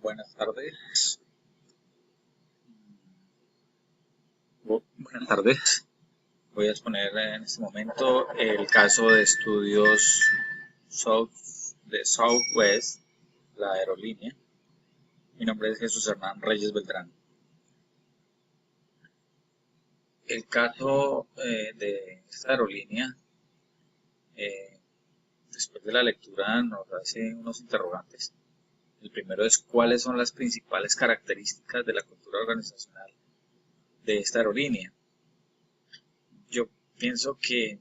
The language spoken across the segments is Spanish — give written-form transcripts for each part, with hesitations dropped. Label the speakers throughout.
Speaker 1: Buenas tardes. Buenas tardes. Voy a exponer en este momento el caso de estudios de Southwest, la aerolínea. Mi nombre es Jesús Hernán Reyes Beltrán. El caso de esta aerolínea, después de la lectura, nos hace unos interrogantes. El primero es cuáles son las principales características de la cultura organizacional de esta aerolínea. Yo pienso que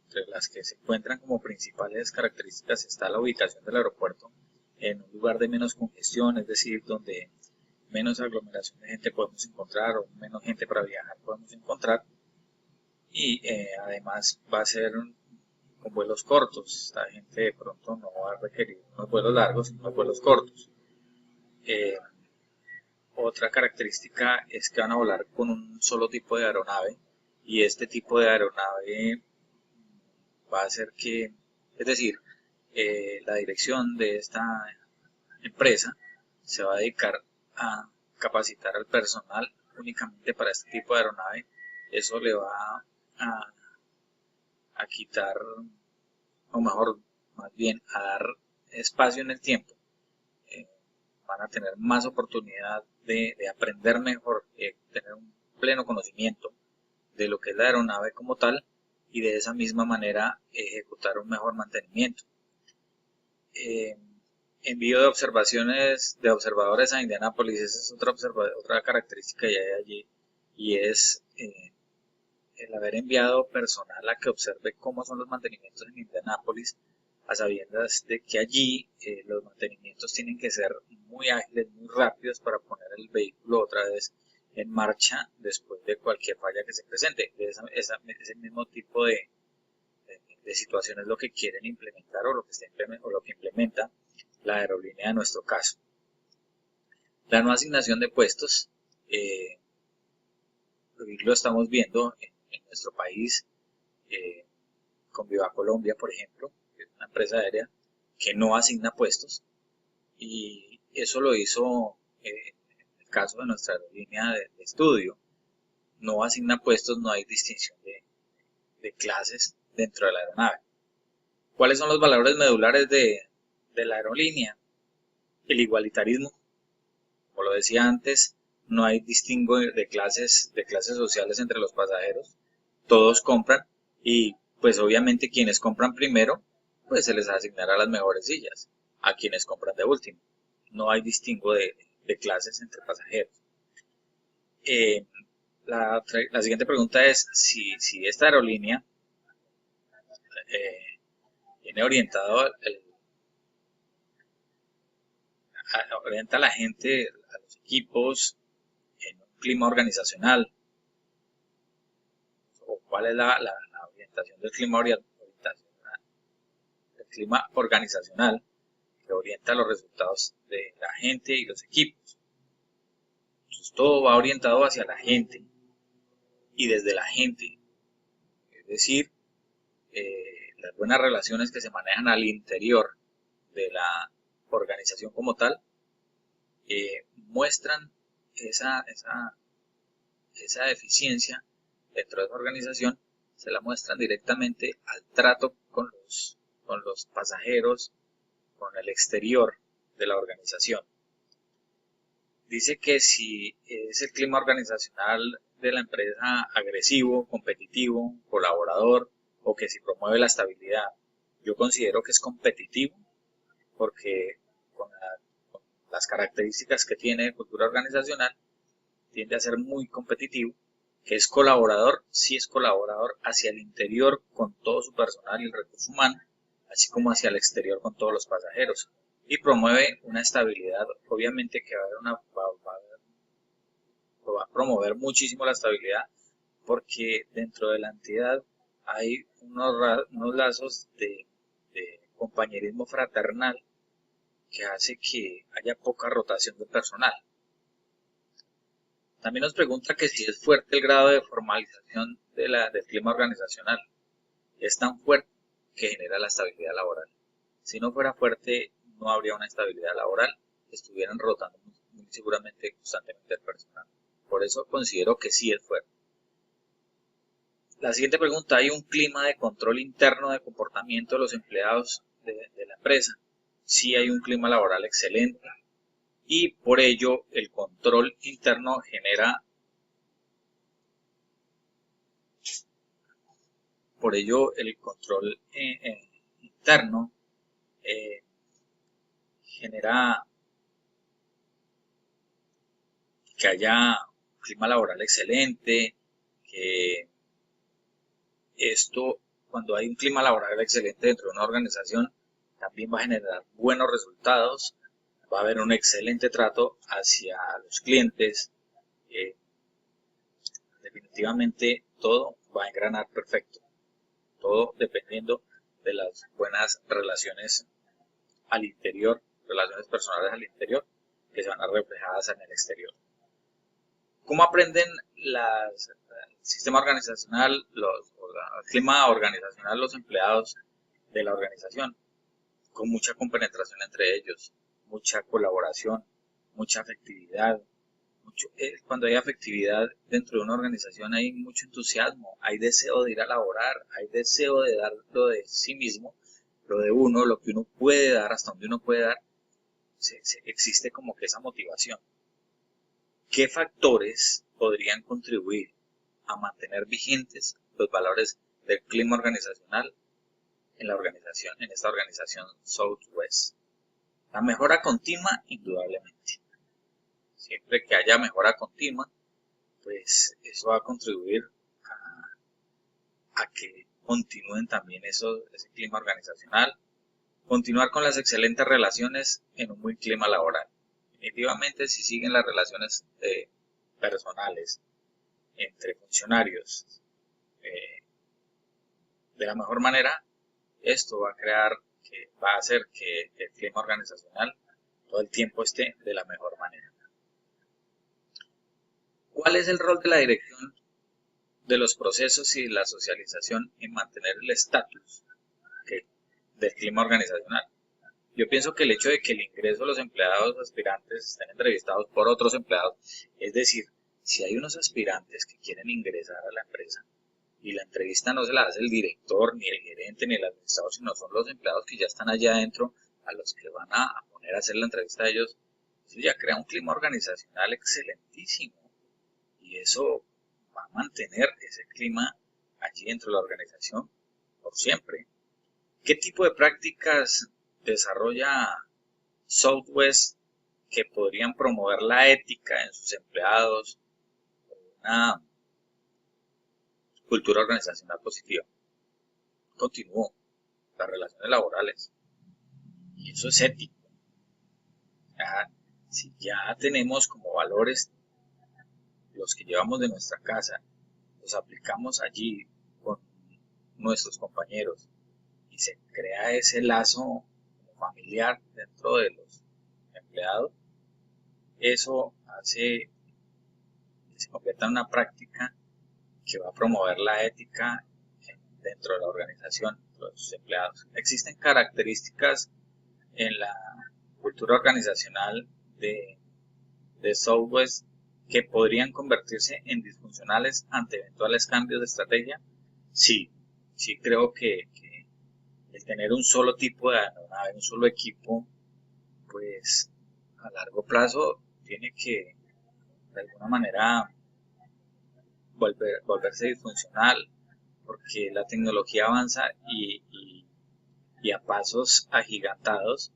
Speaker 1: entre las que se encuentran como principales características está la ubicación del aeropuerto en un lugar de menos congestión, es decir, donde menos aglomeración de gente podemos encontrar o menos gente para viajar podemos encontrar, y además va a ser con vuelos cortos. Esta gente de pronto no va a requerir unos vuelos largos, sino unos vuelos cortos. Eh, Otra característica es que van a volar con un solo tipo de aeronave, y este tipo de aeronave va a hacer que, es decir, la dirección de esta empresa se va a dedicar a capacitar al personal únicamente para este tipo de aeronave. Eso le va a quitar, o mejor, más bien, a dar espacio en el tiempo. Eh, Van a tener más oportunidad de aprender mejor, tener un pleno conocimiento de lo que es la aeronave como tal, y de esa misma manera ejecutar un mejor mantenimiento. Eh, Envío de observaciones de observadores a Indianápolis. Esa es otra característica que hay allí, y es el haber enviado personal a que observe cómo son los mantenimientos en Indianápolis, a sabiendas de que allí los mantenimientos tienen que ser muy ágiles, muy rápidos, para poner el vehículo otra vez en marcha después de cualquier falla que se presente. Ese mismo tipo de situaciones lo que quieren implementar, o lo que implementa la aerolínea en nuestro caso. La no asignación de puestos, lo estamos viendo en nuestro país, con Viva Colombia, por ejemplo, que es una empresa aérea que no asigna puestos, y eso lo hizo en el caso de nuestra aerolínea de estudio. No asigna puestos, no hay distinción de clases dentro de la aeronave. ¿Cuáles son los valores medulares de la aerolínea? El igualitarismo. Como lo decía antes, no hay distingo de clases sociales entre los pasajeros. Todos compran, y pues obviamente quienes compran primero, pues se les asignará las mejores sillas. A quienes compran de último, no hay distingo de clases entre pasajeros. Eh, la siguiente pregunta es si esta aerolínea viene orienta a la gente, a los equipos, en un clima organizacional, o cuál es la orientación del clima organizacional que orienta los resultados de la gente y los equipos. Entonces todo va orientado hacia la gente y desde la gente, es decir, las buenas relaciones que se manejan al interior de la organización como tal, muestran esa eficiencia dentro de esa organización. Se la muestran directamente al trato con los pasajeros, con el exterior de la organización. Dice que si es el clima organizacional de la empresa agresivo, competitivo, colaborador, o que si promueve la estabilidad. Yo considero que es competitivo, porque con las características que tiene de cultura organizacional, tiende a ser muy competitivo. Que es colaborador, sí es colaborador hacia el interior con todo su personal y el recurso humano, así como hacia el exterior con todos los pasajeros. Y promueve una estabilidad, obviamente que va a promover muchísimo la estabilidad, porque dentro de la entidad hay unos lazos de compañerismo fraternal que hace que haya poca rotación de personal. También nos pregunta que si es fuerte el grado de formalización del clima organizacional. Es tan fuerte que genera la estabilidad laboral. Si no fuera fuerte, no habría una estabilidad laboral, estuvieran rotando muy seguramente constantemente el personal. Por eso considero que sí es fuerte. La siguiente pregunta: ¿hay un clima de control interno de comportamiento de los empleados de la empresa? Sí, hay un clima laboral excelente y por ello el control interno genera, por ello el control interno genera que haya un clima laboral excelente, que esto, cuando hay un clima laboral excelente dentro de una organización, también va a generar buenos resultados, va a haber un excelente trato hacia los clientes, definitivamente todo va a engranar perfecto, todo dependiendo de las buenas relaciones al interior, relaciones personales al interior, que se van a ver reflejadas en el exterior. ¿Cómo aprenden el sistema organizacional, el clima organizacional, los empleados de la organización? Con mucha compenetración entre ellos, mucha colaboración, mucha afectividad. Cuando hay afectividad dentro de una organización hay mucho entusiasmo, hay deseo de ir a laborar, hay deseo de dar lo de sí mismo, lo de uno, lo que uno puede dar, hasta donde uno puede dar, existe como que esa motivación. ¿Qué factores podrían contribuir a mantener vigentes los valores del clima organizacional en esta organización Southwest? La mejora continua, indudablemente. Siempre que haya mejora continua, pues eso va a contribuir a que continúen también ese clima organizacional. Continuar con las excelentes relaciones en un buen clima laboral. Definitivamente, si siguen las relaciones personales entre funcionarios de la mejor manera, esto va a hacer que el clima organizacional todo el tiempo esté de la mejor manera. ¿Cuál es el rol de la dirección de los procesos y la socialización en mantener el estatus del clima organizacional? Yo pienso que el hecho de que el ingreso de los empleados aspirantes estén entrevistados por otros empleados, es decir, si hay unos aspirantes que quieren ingresar a la empresa y la entrevista no se la hace el director, ni el gerente, ni el administrador, sino son los empleados que ya están allá adentro a los que van a poner a hacer la entrevista a ellos, eso ya crea un clima organizacional excelentísimo y eso va a mantener ese clima allí dentro de la organización por siempre. ¿Qué tipo de prácticas desarrolla Southwest que podrían promover la ética en sus empleados, una cultura organizacional positiva? Continúo, las relaciones laborales, y eso es ético. Si ya tenemos como valores los que llevamos de nuestra casa, los aplicamos allí con nuestros compañeros y se crea ese lazo familiar dentro de los empleados, eso se convierta en una práctica que va a promover la ética dentro de la organización, de los empleados. Existen características en la cultura organizacional de Southwest que podrían convertirse en disfuncionales ante eventuales cambios de estrategia. Sí, sí creo que el tener un solo tipo de aeronave, un solo equipo, pues a largo plazo tiene que de alguna manera volverse disfuncional, porque la tecnología avanza y a pasos agigantados,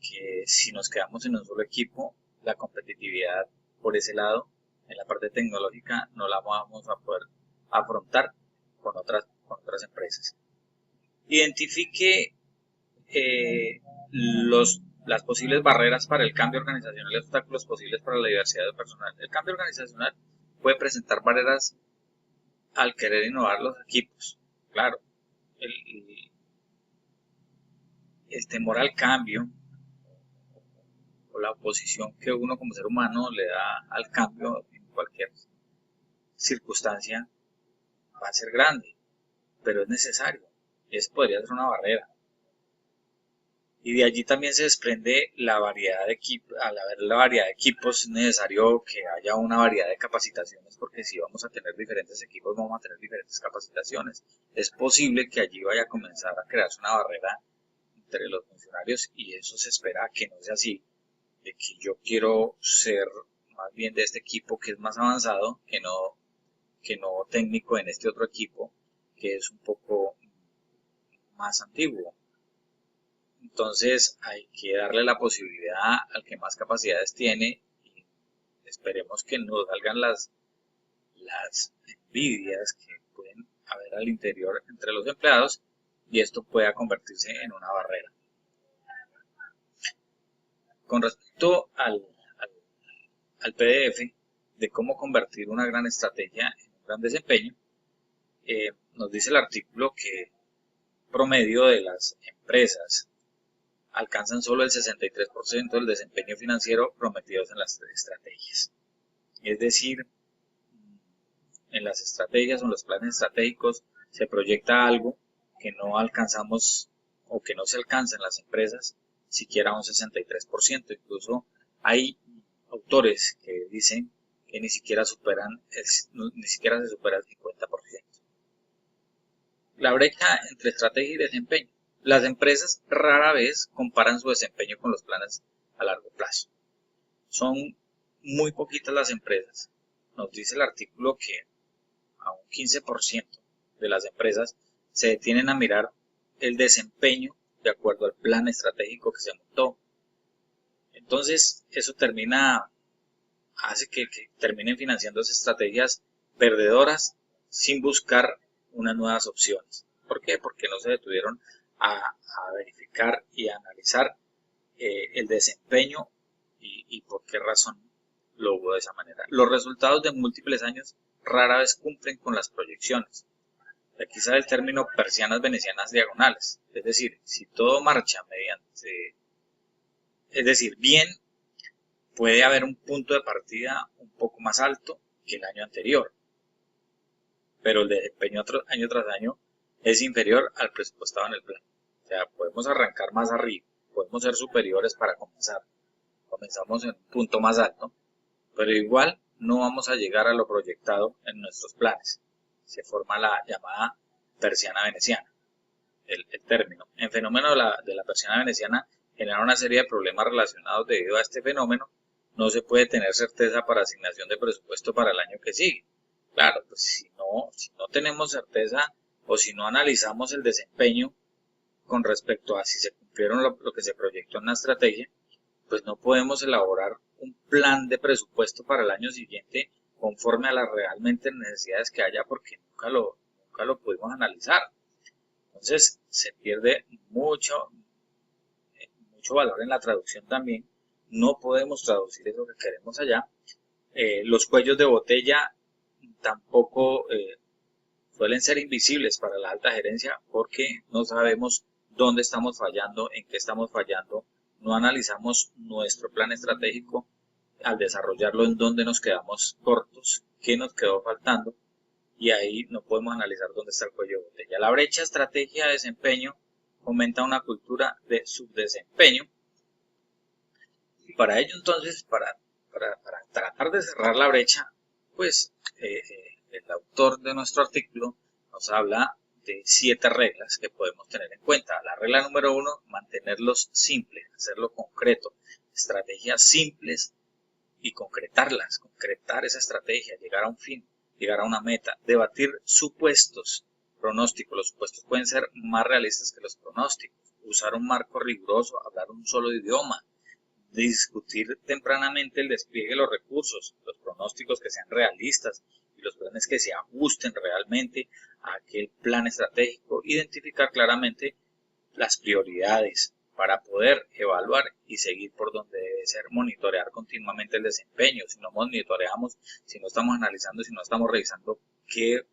Speaker 1: que si nos quedamos en un solo equipo, la competitividad por ese lado, en la parte tecnológica, no la vamos a poder afrontar con otras empresas. Identifique las posibles barreras para el cambio organizacional y obstáculos posibles para la diversidad de personal. El cambio organizacional puede presentar barreras al querer innovar los equipos. Claro, el temor al cambio o la oposición que uno como ser humano le da al cambio en cualquier circunstancia va a ser grande, pero es necesario. Eso podría ser una barrera. Y de allí también se desprende la variedad de equipos. Al haber la variedad de equipos es necesario que haya una variedad de capacitaciones, porque si vamos a tener diferentes equipos vamos a tener diferentes capacitaciones. Es posible que allí vaya a comenzar a crearse una barrera entre los funcionarios, y eso se espera que no sea así, de que yo quiero ser más bien de este equipo que es más avanzado, que no técnico en este otro equipo que es un poco más antiguo. Entonces hay que darle la posibilidad al que más capacidades tiene, y esperemos que no salgan las envidias que pueden haber al interior entre los empleados y esto pueda convertirse en una barrera. Con respecto al PDF de cómo convertir una gran estrategia en un gran desempeño, nos dice el artículo que promedio de las empresas alcanzan solo el 63% del desempeño financiero prometidos en las estrategias. Es decir, en las estrategias o en los planes estratégicos se proyecta algo que no alcanzamos o que no se alcanza en las empresas, siquiera un 63%. Incluso hay autores que dicen que ni siquiera se supera el 50%. La brecha entre estrategia y desempeño. Las empresas rara vez comparan su desempeño con los planes a largo plazo. Son muy poquitas las empresas. Nos dice el artículo que a un 15% de las empresas se detienen a mirar el desempeño de acuerdo al plan estratégico que se montó. Entonces, eso hace que terminen financiando estrategias perdedoras sin buscar unas nuevas opciones. ¿Por qué? Porque no se detuvieron a verificar y a analizar el desempeño y por qué razón lo hubo de esa manera. Los resultados de múltiples años rara vez cumplen con las proyecciones. Aquí sale el término persianas venecianas diagonales. Es decir, si todo marcha bien, puede haber un punto de partida un poco más alto que el año anterior, pero el desempeño año tras año es inferior al presupuestado en el plan. O sea, podemos arrancar más arriba, podemos ser superiores para comenzar. Comenzamos en un punto más alto, pero igual no vamos a llegar a lo proyectado en nuestros planes. Se forma la llamada persiana veneciana, el término. El fenómeno de la persiana veneciana genera una serie de problemas relacionados debido a este fenómeno. No se puede tener certeza para asignación de presupuesto para el año que sigue. Claro, pues si no tenemos certeza o si no analizamos el desempeño con respecto a si se cumplieron lo que se proyectó en la estrategia, pues no podemos elaborar un plan de presupuesto para el año siguiente conforme a las realmente necesidades que haya, porque nunca lo pudimos analizar. Entonces se pierde mucho valor en la traducción también. No podemos traducir eso que queremos allá. Los cuellos de botella tampoco suelen ser invisibles para la alta gerencia porque no sabemos dónde estamos fallando, en qué estamos fallando, no analizamos nuestro plan estratégico al desarrollarlo, en dónde nos quedamos cortos, qué nos quedó faltando, y ahí no podemos analizar dónde está el cuello de botella. La brecha estrategia de desempeño fomenta una cultura de subdesempeño, y para ello entonces, para tratar de cerrar la brecha, pues el autor de nuestro artículo nos habla de 7 reglas que podemos tener en cuenta. La regla número 1, mantenerlos simples, hacerlo concreto, estrategias simples y concretarlas, concretar esa estrategia, llegar a un fin, llegar a una meta, debatir supuestos, pronósticos. Los supuestos pueden ser más realistas que los pronósticos, usar un marco riguroso, hablar un solo idioma, discutir tempranamente el despliegue de los recursos, los pronósticos que sean realistas y los planes que se ajusten realmente a aquel plan estratégico, identificar claramente las prioridades para poder evaluar y seguir por donde debe ser, monitorear continuamente el desempeño. Si no monitoreamos, si no estamos analizando, si no estamos revisando qué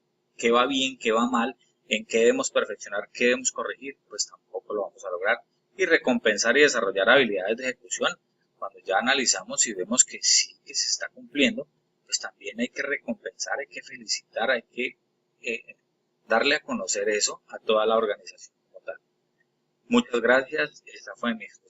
Speaker 1: va bien, qué va mal, en qué debemos perfeccionar, qué debemos corregir, pues tampoco lo vamos a lograr. Y recompensar y desarrollar habilidades de ejecución. Cuando ya analizamos y vemos que sí, que se está cumpliendo, pues también hay que recompensar, hay que felicitar, hay que darle a conocer eso a toda la organización como tal. Muchas gracias. Esa fue mi exposición.